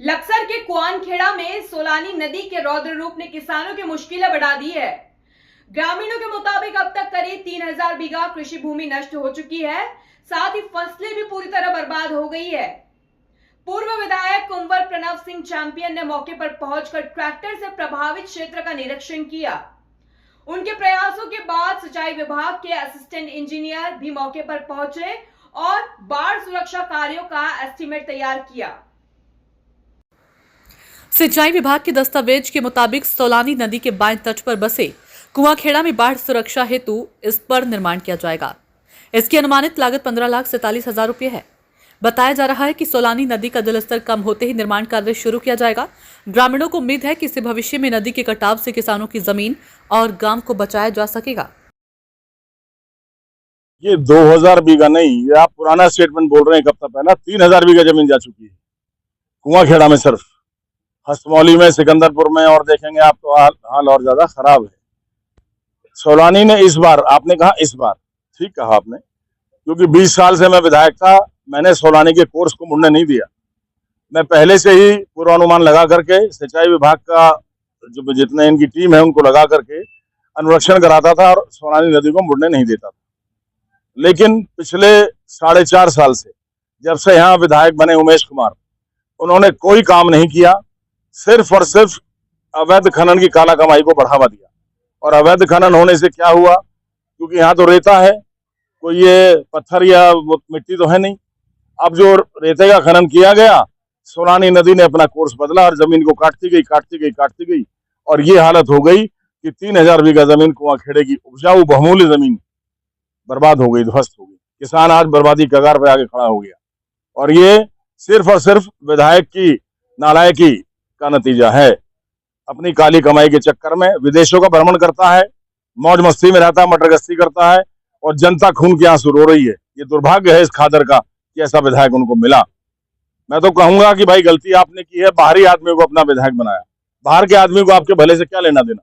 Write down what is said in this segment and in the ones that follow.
लक्सर के कुआनखेड़ा में सोलानी नदी के रौद्र रूप ने किसानों की मुश्किलें बढ़ा दी है। ग्रामीणों के मुताबिक अब तक करीब 3000 बीघा कृषि भूमि नष्ट हो चुकी है, साथ ही फसलें भी पूरी तरह बर्बाद हो गई है। पूर्व विधायक कुंवर प्रणव सिंह चैंपियन ने मौके पर पहुंचकर ट्रैक्टर से प्रभावित क्षेत्र का निरीक्षण किया। उनके प्रयासों के बाद सिंचाई विभाग के असिस्टेंट इंजीनियर भी मौके पर पहुंचे और बाढ़ सुरक्षा कार्यों का एस्टीमेट तैयार किया। सिंचाई विभाग के दस्तावेज के मुताबिक सोलानी नदी के बाएं तट पर बसे कुआंखेड़ा में बाढ़ सुरक्षा हेतु इस पर निर्माण किया जाएगा। इसकी अनुमानित लागत 15,47,000 रुपये है। बताया जा रहा है कि सोलानी नदी का जलस्तर कम होते ही निर्माण कार्य शुरू किया जाएगा। ग्रामीणों को उम्मीद है कि इससे भविष्य में नदी के कटाव से किसानों की जमीन और गांव को बचाया जा सकेगा। ये 2000 बीघा नहीं, ये आप पुराना स्टेटमेंट बोल रहे हैं। एक हफ्ता पहला 3000 बीघा जमीन जा चुकी है कुआंखेड़ा में, सिर्फ हस्तमौली में, सिकंदरपुर में, और देखेंगे आप तो हाल और ज्यादा खराब है। सोलानी ने इस बार, आपने कहा इस बार, ठीक कहा आपने, क्योंकि 20 साल से मैं विधायक था, मैंने सोलानी के कोर्स को मुड़ने नहीं दिया। मैं पहले से ही पूर्वानुमान लगा करके सिंचाई विभाग का जो जितने इनकी टीम है उनको लगा करके अनुरक्षण कराता था और सोलानी नदी को मुड़ने नहीं देता था। लेकिन पिछले 4.5 साल से, जब से यहाँ विधायक बने उमेश कुमार, उन्होंने कोई काम नहीं किया, सिर्फ और सिर्फ अवैध खनन की काला कमाई को बढ़ावा दिया। और अवैध खनन होने से क्या हुआ, क्योंकि यहाँ तो रेता है, कोई ये पत्थर या मिट्टी तो है नहीं। अब जो रेते का खनन किया गया, सोलानी नदी ने अपना कोर्स बदला और जमीन को काटती गई और ये हालत हो गई कि 3000 बीघा जमीन कुआंखेड़े की उपजाऊ बहुमूल्य जमीन बर्बाद हो गई, ध्वस्त हो गई। किसान आज बर्बादी कगार पे आके खड़ा हो गया और ये सिर्फ और सिर्फ विधायक की नालायकी का नतीजा है। अपनी काली कमाई के चक्कर में विदेशों का भ्रमण करता है, मौज मस्ती में रहता है, मटरगस्ती करता है और जनता खून के आंसू रो रही है। ये दुर्भाग्य है इस खादर का कि ऐसा विधायक उनको मिला। मैं तो कहूंगा कि भाई गलती आपने की है, बाहरी आदमी को अपना विधायक बनाया। बाहर के आदमी को आपके भले से क्या लेना देना,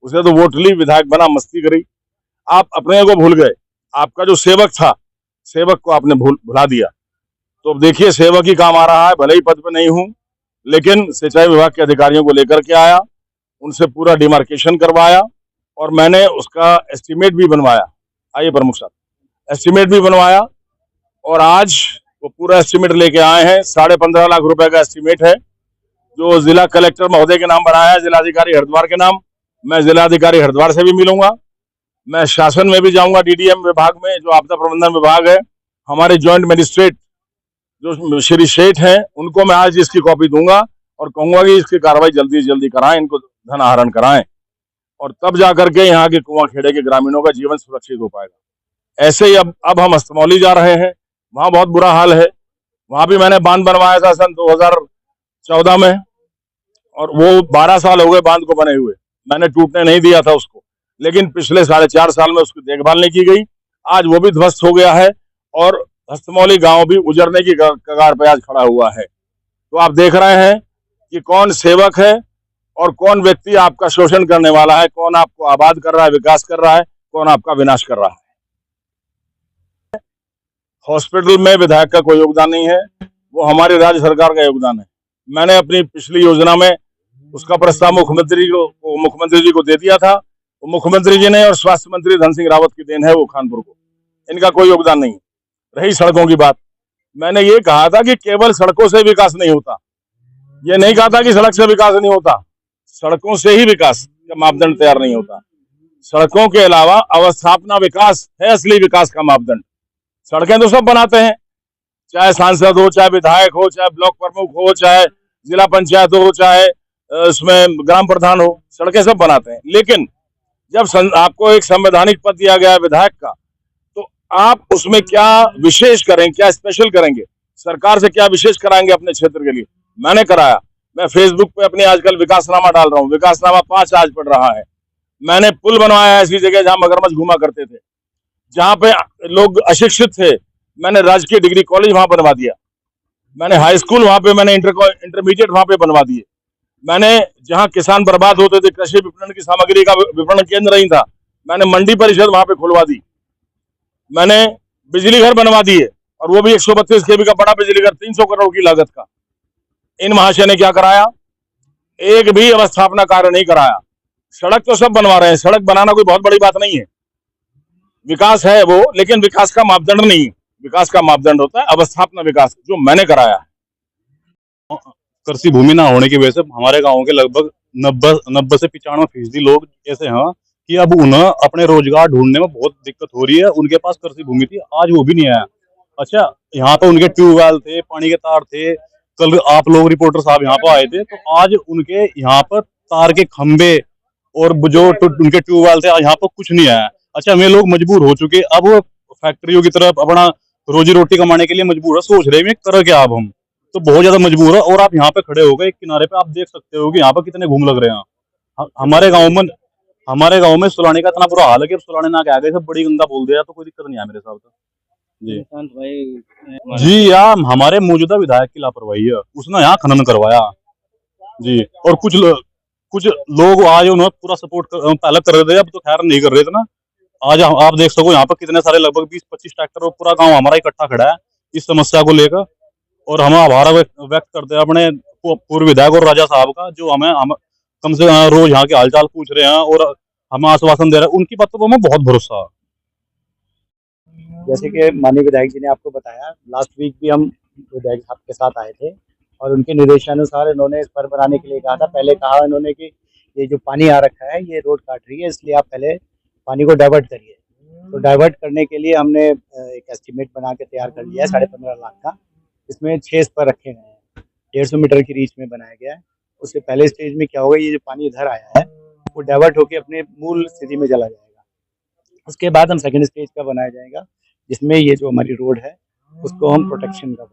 उसे तो वोट ली, विधायक बना, मस्ती करी, आप अपने को भूल गए। आपका जो सेवक था, सेवक को आपने भुला दिया। तो अब देखिए सेवक ही काम आ रहा है। भले ही पद पे नहीं हूं, लेकिन सिंचाई विभाग के अधिकारियों को लेकर के आया, उनसे पूरा डिमार्केशन करवाया और मैंने उसका एस्टीमेट भी बनवाया। आइए प्रमुख साहब, एस्टीमेट भी बनवाया और आज वो पूरा एस्टीमेट लेके आए हैं। 15.5 लाख रुपए का एस्टीमेट है, जो जिला कलेक्टर महोदय के नाम बनाया है, जिलाधिकारी हरिद्वार के नाम। मैं जिलाधिकारी हरिद्वार से भी मिलूंगा, मैं शासन में भी जाऊंगा, डीडीएम विभाग में, जो आपदा प्रबंधन विभाग है, हमारे ज्वाइंट मजिस्ट्रेट जो श्री शेठ हैं, उनको मैं आज इसकी कॉपी दूंगा और कहूंगा कि इसकी कार्रवाई जल्दी से जल्दी कराएं, इनको धन आहरण कराएं और तब जाकर के यहाँ के कुआंखेड़े के ग्रामीणों का जीवन सुरक्षित हो पाएगा। ऐसे ही अब हम हस्तमौली जा रहे हैं, वहां बहुत बुरा हाल है। वहां भी मैंने बांध बनवाया था सन 2014 में और वो 12 साल हो गए बांध को बने हुए, मैंने टूटने नहीं दिया था उसको। लेकिन पिछले 4.5 साल में उसकी देखभाल नहीं की गई, आज वो भी ध्वस्त हो गया है और हस्तमौली गांव भी उजड़ने की कगार पर आज खड़ा हुआ है। तो आप देख रहे हैं कि कौन सेवक है और कौन व्यक्ति आपका शोषण करने वाला है, कौन आपको आबाद कर रहा है, विकास कर रहा है, कौन आपका विनाश कर रहा है। हॉस्पिटल में विधायक का कोई योगदान नहीं है, वो हमारी राज्य सरकार का योगदान है। मैंने अपनी पिछली योजना में उसका प्रस्ताव मुख्यमंत्री जी को दे दिया था। वो मुख्यमंत्री जी ने और स्वास्थ्य मंत्री धन सिंह रावत की देन है वो खानपुर को, इनका कोई योगदान नहीं। रही सड़कों की बात, मैंने ये कहा था कि केवल सड़कों से विकास नहीं होता, ये नहीं कहा था कि सड़क से विकास नहीं होता, सड़कों से ही विकास का मापदंड तैयार नहीं होता। सड़कों के अलावा अवस्थापना विकास है असली विकास का मापदंड। सड़कें तो सब बनाते हैं, चाहे सांसद हो, चाहे विधायक हो, चाहे ब्लॉक प्रमुख हो, चाहे जिला पंचायत हो, चाहे उसमें ग्राम प्रधान हो, सड़कें सब बनाते हैं। लेकिन जब आपको एक संवैधानिक पद दिया गया है विधायक का, तो आप उसमें क्या विशेष करेंगे, क्या स्पेशल करेंगे, सरकार से क्या विशेष कराएंगे अपने क्षेत्र के लिए। मैंने कराया, मैं फेसबुक पे अपनी आजकल विकासनामा डाल रहा हूँ, विकासनामा 5 आज पढ़ रहा है। मैंने पुल बनवाया ऐसी जगह जहां मगरमच्छ घुमा करते थे, जहां पे लोग अशिक्षित थे, मैंने राजकीय डिग्री कॉलेज वहां बनवा दिया। मैंने हाई स्कूल वहां पे, मैंने इंटरमीडिएट वहां पे बनवा दिए। मैंने जहां किसान बर्बाद होते थे, कृषि विपणन की सामग्री का विपणन केंद्र नहीं था, मैंने मंडी परिषद वहां पे खुलवा दी। मैंने बिजली घर बनवा दिए और वो भी 132 केवी का बड़ा बिजली घर 300 करोड़ की लागत का। इन महाशय ने क्या कराया? एक भी अवस्थापना कार्य नहीं कराया। सड़क तो सब बनवा रहे हैं, सड़क बनाना कोई बहुत बड़ी बात नहीं है, विकास है वो, लेकिन विकास का मापदंड नहीं है। विकास का मापदंड होता है अवस्थापना विकास, जो मैंने कराया है। कृषि भूमि ना होने की वजह से हमारे गांव के लगभग 90 से 95% लोग ऐसे हैं कि अब उन्हें अपने रोजगार ढूंढने में बहुत दिक्कत हो रही है। उनके पास कृषि भूमि थी, आज वो भी नहीं आया। अच्छा, यहाँ पे उनके ट्यूबवेल थे, पानी के तार थे। कल आप लोग रिपोर्टर साहब यहाँ पे आए थे, तो आज उनके यहाँ पर तार के खंभे और जो उनके ट्यूबवेल थे, यहाँ पर कुछ नहीं आया। अच्छा, वे लोग मजबूर हो चुके, अब वो फैक्ट्रियों की तरफ अपना रोजी रोटी कमाने के लिए मजबूर है। सोच रहे हैं कर क्या अब हम, तो बहुत ज्यादा मजबूर है। और आप यहाँ पे खड़े हो गए किनारे पे, आप देख सकते हो कि यहाँ पे कितने घूम लग रहे हैं। हमारे गांव में सुलाने का इतना बुरा हाल है कि सुलाने ना के आगे सब बड़ी गंगा बोल दिया तो कोई दिक्कत नहीं है मेरे साथ। जी यार, हमारे मौजूदा विधायक की लापरवाही है, उसने यहाँ खनन करवाया जी। और कुछ लोग आज उन्होंने पूरा सपोर्ट पहले कर रहे थे, अब तो खैर नहीं कर रहे थे ना। आज आप देख सको यहाँ पर कितने सारे लगभग 20-25 ट्रैक्टर और पूरा गांव हमारा इकट्ठा खड़ा है इस समस्या को लेकर। और हम आभार व्यक्त करते हैं अपने पूर्व विधायक और राजा साहब का, जो हम कम से कम रोज यहाँ के हालचाल पूछ रहे हैं और हमें आश्वासन दे रहे हैं। उनकी बातों पर हमें बहुत भरोसा है। जैसे कि माननीय विधायक जी ने आपको बताया, लास्ट वीक भी हम विधायक साहब के साथ आए थे और उनके निर्देशानुसार इन्होंने इस पर बनाने के लिए कहा था। पहले कहा इन्होंने कि ये जो पानी आ रखा है ये रोड काट रही है, इसलिए आप पहले पानी को डाइवर्ट करिए। तो डाइवर्ट करने के लिए हमने एक एस्टिमेट बना के तैयार कर लिया है 15.5 लाख का। इसमें 6 स्पर रखे गए हैं, 150 मीटर की रीच में बनाया गया है। उससे पहले स्टेज में क्या होगा, ये जो पानी इधर आया है वो डाइवर्ट होकर अपने मूल स्थिति में चला जाएगा। उसके बाद हम सेकंड स्टेज का बनाया जाएगा, जिसमें ये जो हमारी रोड है उसको हम प्रोटेक्शन का